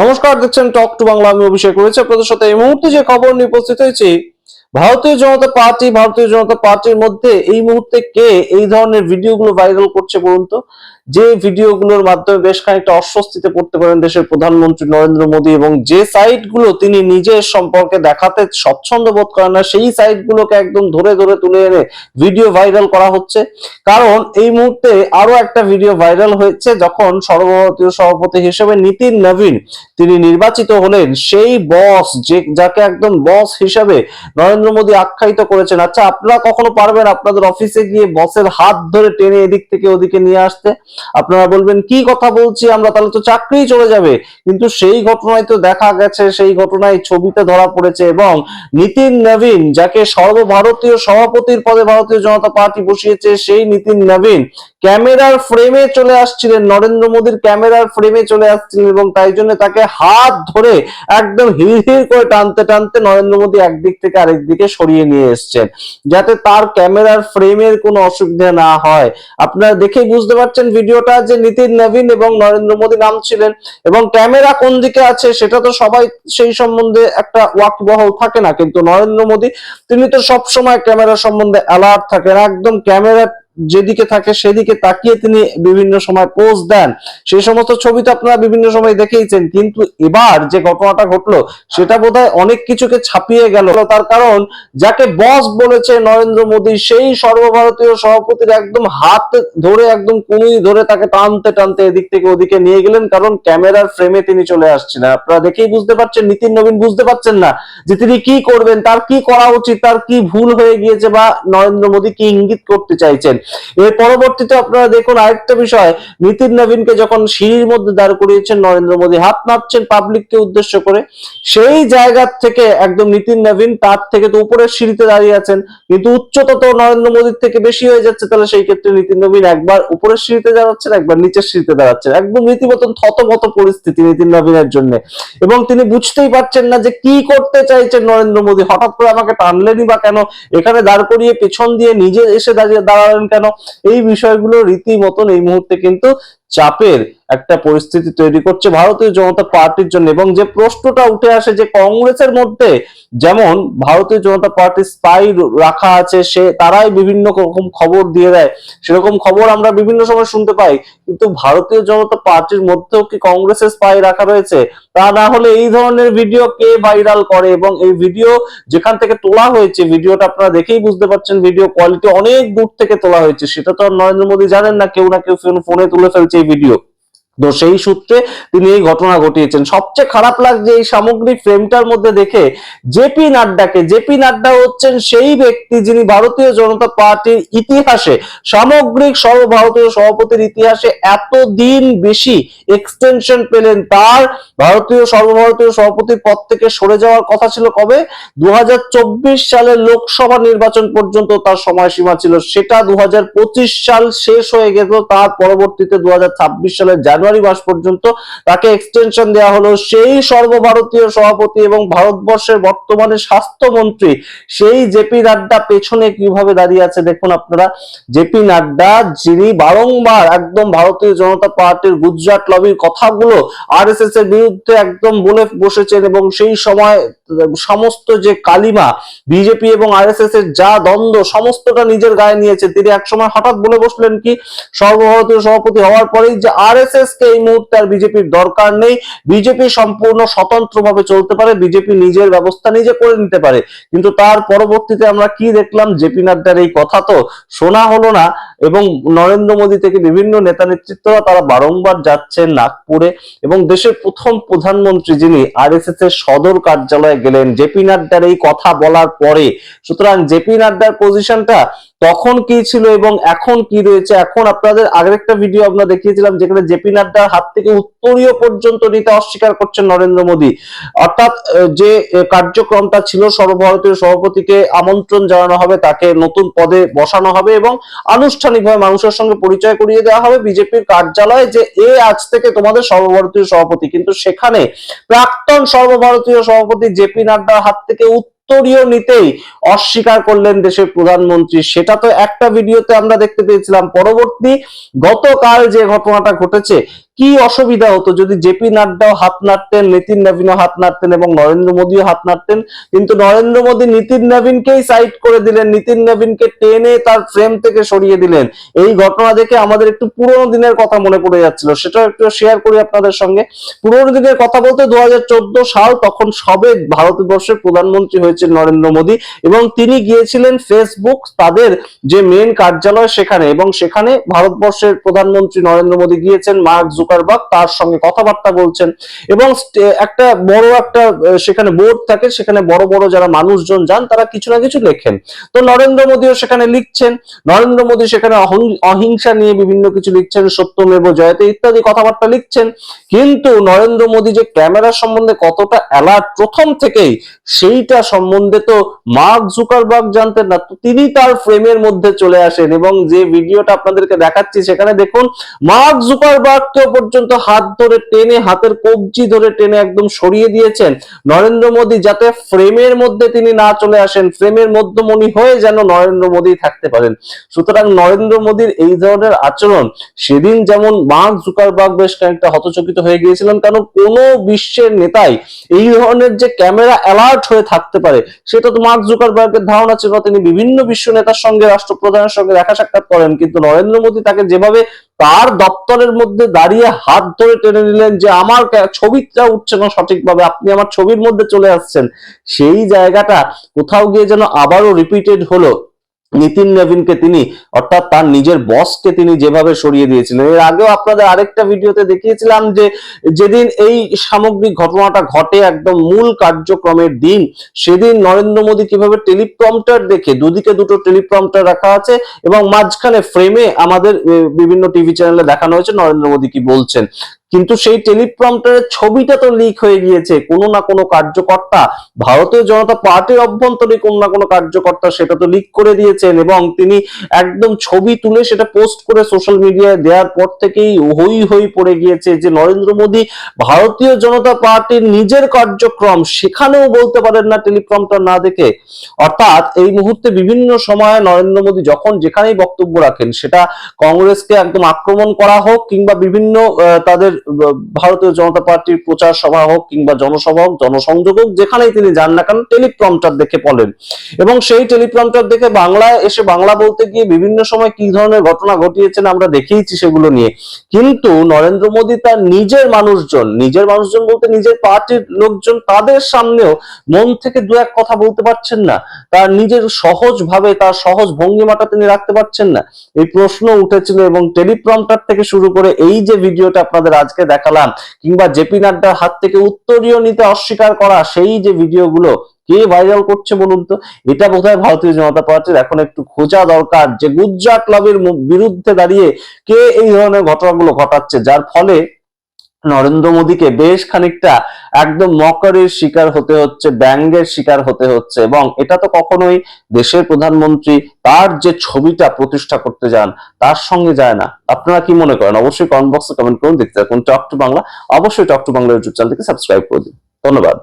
নমস্কার, দেখছেন talk to Bangla. আমি অভিষেক রয়েছে আপনাদের সাথে। এই মুহূর্তে যে খবর নিয়ে উপস্থিত হয়েছি, ভারতীয় জনতা পার্টির মধ্যে এই মুহূর্তে কে এই ধরনের ভিডিওগুলো ভাইরাল করছে বলুন তো? যে ভিডিওগুলোর মাধ্যমে বেশ খানিকটা অস্বস্তিতে পড়তে পারেন দেশের প্রধানমন্ত্রী নরেন্দ্র মোদী, এবং যে সাইটগুলো তিনি নিজের সম্পর্কে দেখাতে স্বচ্ছন্দ বোধ করেন না, সেই সাইটগুলোকে একদম ধরে ধরে তুলে এনে ভিডিও ভাইরাল করা হচ্ছে। কারণ এই মুহূর্তে আরো একটা ভিডিও ভাইরাল হয়েছে, যখন সর্বভারতীয় সভাপতি হিসেবে নীতিন নবীন তিনি নির্বাচিত হলেন। সেই বস, যাকে একদম বস হিসাবে নরেন্দ্র মোদী আখ্যায়িত করেছেন। আচ্ছা, আপনারা কখনো পারবেন আপনাদের অফিসে গিয়ে বসের হাত ধরে টেনে এদিক থেকে ওদিকে নিয়ে আসতে? আপনারা বলবেন কি কথা বলছি আমরা, তাহলে তো চাকরি চলে যাবে। কিন্তু সেই ঘটনায় তো দেখা গেছে, সেই ঘটনায় ছবিতে ধরা পড়েছে, এবং নীতিন নবীন, যাকে সর্বভারতীয় সভাপতির পদে ভারতীয় জনতা পার্টি বসিয়েছে, সেই নীতিন নবীন ক্যামেরার ফ্রেমে চলে আসছিলেন, নরেন্দ্র মোদীর ক্যামেরার ফ্রেমে চলে আসছিলেন, এবং তাই জন্য তাকে হাত ধরে একদম হিড় হিড় করে টানতে টানতে নরেন্দ্র মোদী একদিক থেকে আরেক দিকে সরিয়ে নিয়ে এসছেন, যাতে তার ক্যামেরার ফ্রেমের কোনো অসুবিধা না হয়। আপনারা দেখেই বুঝতে পারছেন ভিডিওটা, যে নীতিন নবীন এবং নরেন্দ্র মোদী নাম ছিলেন, এবং ক্যামেরা কোন দিকে আছে সেটা তো সবাই সেই সম্বন্ধে একটা ওয়াকিবহাল থাকে না, কিন্তু নরেন্দ্র মোদী তিনি তো সবসময় ক্যামেরা সম্বন্ধে অ্যালার্ট থাকেন। একদম ক্যামেরা যেদিকে থাকে সেদিকে তাকিয়ে তিনি বিভিন্ন সময় পোজ দেন। সেই সমস্ত ছবি তো আপনারা বিভিন্ন সময় দেখেইছেন। কিন্তু এবার যে ঘটনাটা ঘটলো, সেটা বোধহয় অনেক কিছুকে ছাপিয়ে গেল। তার কারণ, যাকে বস বলেছে নরেন্দ্র মোদী, সেই সর্বভারতীয় সভাপতির একদম হাত ধরে, একদম কুনুই ধরে তাকে টানতে টানতে এদিক থেকে ওদিকে নিয়ে গেলেন, কারণ ক্যামেরার ফ্রেমে তিনি চলে আসছিলেন। আপনারা দেখেই বুঝতে পারছেন, নীতিন নবীন বুঝতে পারছেন না যে তিনি কি করবেন, তার কি করা উচিত, তার কি ভুল হয়ে গিয়েছে, বা নরেন্দ্র মোদী কি ইঙ্গিত করতে চাইছেন। এর পরবর্তীতে আপনারা দেখুন আরেকটা বিষয়, নীতিন নবীনকে যখন সিঁড়ির মধ্যে দাঁড় করিয়েছেন নরেন্দ্র মোদী, হাত নাড়ছেন পাবলিককে উদ্দেশ্য করে, সেই জায়গা থেকে একদম নীতিন নবীন তার থেকে তো উপরের সিঁড়িতে দাঁড়িয়ে আছেন, কিন্তু উচ্চতা তো নরেন্দ্র মোদীর থেকে বেশি হয়ে যাচ্ছে। তাহলে সেই ক্ষেত্রে নীতিন নবীন একবার উপরের সিঁড়িতে দাঁড়াচ্ছেন, একবার নিচের সিঁড়িতে দাঁড়াচ্ছেন। একদম রীতিমতন থতমত পরিস্থিতি নীতিন নবীনের জন্য, এবং তিনি বুঝতেই পারছেন না যে কি করতে চাইছেন নরেন্দ্র মোদী। হঠাৎ করে আমাকে টানলেনই বা কেন, এখানে দাঁড় করিয়ে পেছন দিয়ে নিজে এসে দাঁড়ালেন কেন? এই বিষয়গুলো রীতিমতন এই মুহূর্তে কিন্তু চাপের একটা পরিস্থিতি তৈরি করছে ভারতীয় জনতা পার্টির জন্য। এবং যে প্রশ্নটা উঠে আসে যে কংগ্রেসের মধ্যে যেমন ভারতীয় জনতা পার্টি স্পাই রাখা আছে, সে তারাই বিভিন্ন রকম খবর দিয়ে দেয়, সেরকম খবর আমরা বিভিন্ন সময় শুনতে পাই, কিন্তু ভারতীয় জনতা পার্টির মধ্যেও কি কংগ্রেসের স্পাই রাখা রয়েছে? তা না হলে এই ধরনের ভিডিও কে ভাইরাল করে? এবং এই ভিডিও যেখান থেকে তোলা হয়েছে, ভিডিওটা আপনারা দেখেই বুঝতে পারছেন ভিডিও কোয়ালিটি অনেক দূর থেকে তোলা হয়েছে, সেটা তো নরেন্দ্র মোদী জানেন না, কেউ না কেউ ফোনে তুলে ফেলছে এই ভিডিও। তো সেই সূত্রে তিনি এই ঘটনা ঘটিয়েছেন। সবচেয়ে খারাপ লাগছে এই সামগ্রিক ফ্রেমটার মধ্যে দেখে জেপি নাড্ডাকে। জেপি নাড্ডা হচ্ছেন সেই ব্যক্তি যিনি ভারতীয় জনতা পার্টির ইতিহাসে, সামগ্রিক সর্বভারতীয় সভাপতির ইতিহাসে এতদিন বেশি এক্সটেনশন পেলেন। তার সর্বভারতীয় সভাপতির পদ থেকে সরে যাওয়ার কথা ছিল কবে? 2024 সালের লোকসভা নির্বাচন পর্যন্ত তার সময়সীমা ছিল, সেটা 2025 সাল শেষ হয়ে গেল। তার পরবর্তীতে 2026 সালের জানুয়ারি মাস পর্যন্ত তাকে এক্সটেনশন দেওয়া হলো। সেই সর্বভারতীয় সভাপতি এবং ভারতবর্ষের বর্তমানে স্বাস্থ্যমন্ত্রী সেই জেপি নাড্ডা পেছনে কিভাবে দাঁড়িয়ে আছে দেখুন আপনারা। জেপি নাড্ডা, যিনি বারংবার একদম ভারতীয় জনতা পার্টির গুজরাট লবির কথাগুলো আরএসএস এর বিরুদ্ধে একদম বলে বসেছেন, এবং সেই সময় সমস্ত যে কালিমা বিজেপি এবং আরএসএস এর যা দ্বন্দ্ব, সমস্তটা নিজের গায়ে নিয়েছে। তিনি একসময় হঠাৎ বলে বসলেন কি, সর্বভারতীয় সভাপতি হওয়ার পরেই, যে আরএসএস কে এই মুহূর্তে আর বিজেপির দরকার নেই, বিজেপি সম্পূর্ণ স্বতন্ত্রভাবে চলতে পারে, বিজেপি নিজের ব্যবস্থা নিজে করে নিতে পারে। কিন্তু তার পরবর্তীতে আমরা কি দেখলাম? জেপি নাড্ডার এই কথা তো শোনা হলো না, এবং নরেন্দ্র মোদী থেকে বিভিন্ন নেতা নেতৃত্বরা তারা বারংবার যাচ্ছেন নাগপুরে, এবং দেশের প্রথম প্রধানমন্ত্রী যিনি আরএসএস এর সদর কার্যালয়ে গেলেন জেপি নাড্ডার এই কথা বলার পরে। সুতরাং জেপি নাড্ডার পজিশনটা তখন কি ছিল এবং এখন কি রয়েছে? এখন আপনাদের আগের একটা ভিডিও আমরা দেখিয়েছিলাম, যেখানে জেপি নাড্ডার হাত থেকে উত্তরীয় পর্যন্ত নিতে অস্বীকার করছেন নরেন্দ্র মোদী। অর্থাৎ যে কার্যক্রমটা ছিল, সর্বভারতীয় সভাপতিকে আমন্ত্রণ জানানো হবে, তাকে নতুন পদে বসানো হবে, এবং আনুষ্ঠানিকভাবে মানুষের সঙ্গে পরিচয় করিয়ে দেওয়া হবে বিজেপির কার্যালয়ে, যে আজ থেকে তোমাদের সর্বভারতীয় সভাপতি। কিন্তু সেখানে প্রাক্তন সর্বভারতীয় সভাপতি জেপি নাড্ডার হাত থেকে উত্তরীয় নিতেই অস্বীকার করলেন দেশের প্রধানমন্ত্রী। সেটা তো একটা ভিডিওতে আমরা দেখতে পেয়েছিলাম। পরবর্তী গতকাল যে ঘটনাটা ঘটেছে, কি অসুবিধা হতো যদি জেপি নাড্ডাও হাত নাড়তেন, নিতিন নবীনও হাত নাড়তেন এবং নরেন্দ্র মোদীও হাত নাড়তেন। কিন্তু নরেন্দ্র মোদী নিতিন নবীনকেই সাইড করে দিলেন, নিতিন নবীনকে টেনে তার ফ্রেম থেকে সরিয়ে দিলেন। এই ঘটনা দেখে আমাদের একটু পুরোনো দিনের কথা মনে পড়ে যাচ্ছিল, সেটাও একটু শেয়ার করি আপনাদের সঙ্গে। পুরোনো দিনের কথা বলতে 2014 সাল, তখন সবে ভারতবর্ষের প্রধানমন্ত্রী হয়েছেন নরেন্দ্র মোদী এবং তিনি গিয়েছিলেন ফেসবুক তাদের যে মেন কার্যালয় সেখানে, এবং সেখানে ভারতবর্ষের প্রধানমন্ত্রী নরেন্দ্র মোদী গিয়েছেন, মার্ক জুকারবার্গ তার সঙ্গে কথাবার্তা বলছেন এবং একটা বড় একটা সেখানে বোর্ড থাকে, সেখানে বড় বড় যারা মানুষজন যান তারা কিছু না কিছু লেখেন। তো নরেন্দ্র মোদীও সেখানে লিখছেন, নরেন্দ্র মোদী সেখানে অহিংসা নিয়ে বিভিন্ন কিছু লিখছেন, সত্যমেব জয়তে ইত্যাদি কথাবার্তা লিখছেন। কিন্তু নরেন্দ্র মোদী যে ক্যামেরা সম্বন্ধে কতটা অ্যালার্ট প্রথম থেকেই, সেইটা সম্বন্ধে তো মার্ক জুকারবার্গ জানতেন না। তো তিনি তার ফ্রেমের মধ্যে চলে আসেন এবং যে ভিডিওটা আপনাদেরকে দেখাচ্ছি সেখানে দেখুন, মার্ক জুকারবার্গকে পর্যন্ত হাত ধরে টেনে, হাতের কবজি ধরে টেনে একদম সরিয়ে দিয়েছেন নরেন্দ্র মোদী, যাতে ফ্রেমের মধ্যে তিনি না চলে আসেন, ফ্রেমের মধ্যমণি হয়ে যেন নরেন্দ্র মোদী থাকতে পারেন। সুতরাং নরেন্দ্র মোদীর এই ধরনের আচরণ সেদিন যেমন মার্ক জুকারবার্গ বেশ খানিকটা হতচকিত হয়ে গিয়েছিলেন, কারণ কোন বিশ্বের নেতাই এই ধরনের যে ক্যামেরা অ্যালার্ট হয়ে থাকতে পারে সেটা তো মার্ক জুকারবার্গের ধারণা ছিল। তিনি বিভিন্ন বিশ্ব নেতার সঙ্গে, রাষ্ট্রপ্রধানের সঙ্গে দেখা সাক্ষাৎ করেন, কিন্তু নরেন্দ্র মোদী তাকে যেভাবে তার দপ্তরের মধ্যে দাঁড়িয়ে হাত ধরে টেনে নিলেন যে আমার ছবিটা উঠছে না সঠিকভাবে, আপনি আমার ছবির মধ্যে চলে আসছেন, সেই জায়গাটা কোথাও গিয়ে যেন আবারও রিপিটেড হলো। নিতিন নবীনকে তিনি, অর্থাৎ তার নিজের বসকে তিনি যেভাবে সরিয়ে দিয়েছিলেন। এর আগেও আপনাদের আরেকটা ভিডিওতে দেখিয়েছিলাম যে যেদিন এই সামগ্রিক ঘটনাটা ঘটে, একদম মূল কার্যক্রমের দিন, সেদিন নরেন্দ্র মোদী কিভাবে টেলিপ্রম্পটার দেখে, দুদিকে দুটো টেলিপ্রম্পটার রাখা আছে এবং মাঝখানে ফ্রেমে আমাদের বিভিন্ন টিভি চ্যানেলে দেখানো হয়েছে নরেন্দ্র মোদী কি বলছেন। কিন্তু সেই টেলিপ্রম্পটারের ছবিটা তো লিক হয়ে গিয়েছে, কোনো না কোনো কার্যকর্তা, ভারতীয় জনতা পার্টির অভ্যন্তরে কোনো না কোনো কার্যকর্তা সেটা তো লিক করে দিয়েছেন এবং তিনি একদম ছবি তুলে সেটা পোস্ট করে সোশ্যাল মিডিয়ায় দেওয়ার পর থেকেই হই হই পড়ে গিয়েছে যে নরেন্দ্র মোদী ভারতীয় জনতা পার্টির নিজের কার্যক্রম সেখানেও বলতে পারেন না টেলিপ্রম্পটার না দেখে। অর্থাৎ এই মুহূর্তে বিভিন্ন সময়ে নরেন্দ্র মোদী যখন যেখানেই বক্তব্য রাখেন, সেটা কংগ্রেসকে একদম আক্রমণ করা হোক কিংবা বিভিন্ন তাদের ভারতীয় জনতা পার্টির প্রচার সভা হোক কিংবা জনসভা হোক, জনসংযোগ হোক, যেখানেই তিনি যান না কেন টেলিপ্রম্পটার দেখে বলেন এবং সেই টেলিপ্রম্পটার দেখে বাংলায় এসে বাংলা বলতে গিয়ে বিভিন্ন সময় কি ধরনের ঘটনা ঘটিয়েছেন আমরা দেখিয়েছি সেগুলো নিয়ে। কিন্তু নরেন্দ্র মোদী তার নিজের মানুষজন বলতে নিজের পার্টির লোকজন, তাদের সামনেও মন থেকে দু এক কথা বলতে পারছেন না, তার নিজের সহজ ভাবে তার সহজ ভঙ্গিমাটা তিনি রাখতে পারছেন না। এই প্রশ্ন উঠেছিল এবং টেলিপ্রম্পটার থেকে শুরু করে এই যে ভিডিওটা আপনাদের আজকে দেখালাম, কিংবা জেপি নাড্ডার হাত থেকে উত্তরীয় নিতে অস্বীকার করা সেই যে ভিডিওগুলো, কে ভাইরাল করছে বলুন তো? এটা বোধহয় ভারতীয় জনতা পার্টির এখন একটু খোঁজা দরকার যে গুজরাট লবির বিরুদ্ধে দাঁড়িয়ে কে এই ধরনের ঘটনাগুলো ঘটাচ্ছে, যার ফলে নরেন্দ্র মোদীকে বেশ খানিকটা একদম মকারের শিকার হতে হচ্ছে, ব্যঙ্গের শিকার হতে হচ্ছে। এবং এটা তো কখনোই দেশের প্রধানমন্ত্রী তার যে ছবিটা প্রতিষ্ঠা করতে যান তার সঙ্গে যায় না। আপনারা কি মনে করেন? অবশ্যই কমেন্ট বক্সে কমেন্ট করুন। দেখতে থাকুন টক টু বাংলা। অবশ্যই টক টু বাংলা ইউটিউব চ্যানেলটিকে সাবস্ক্রাইব করে দিন। ধন্যবাদ।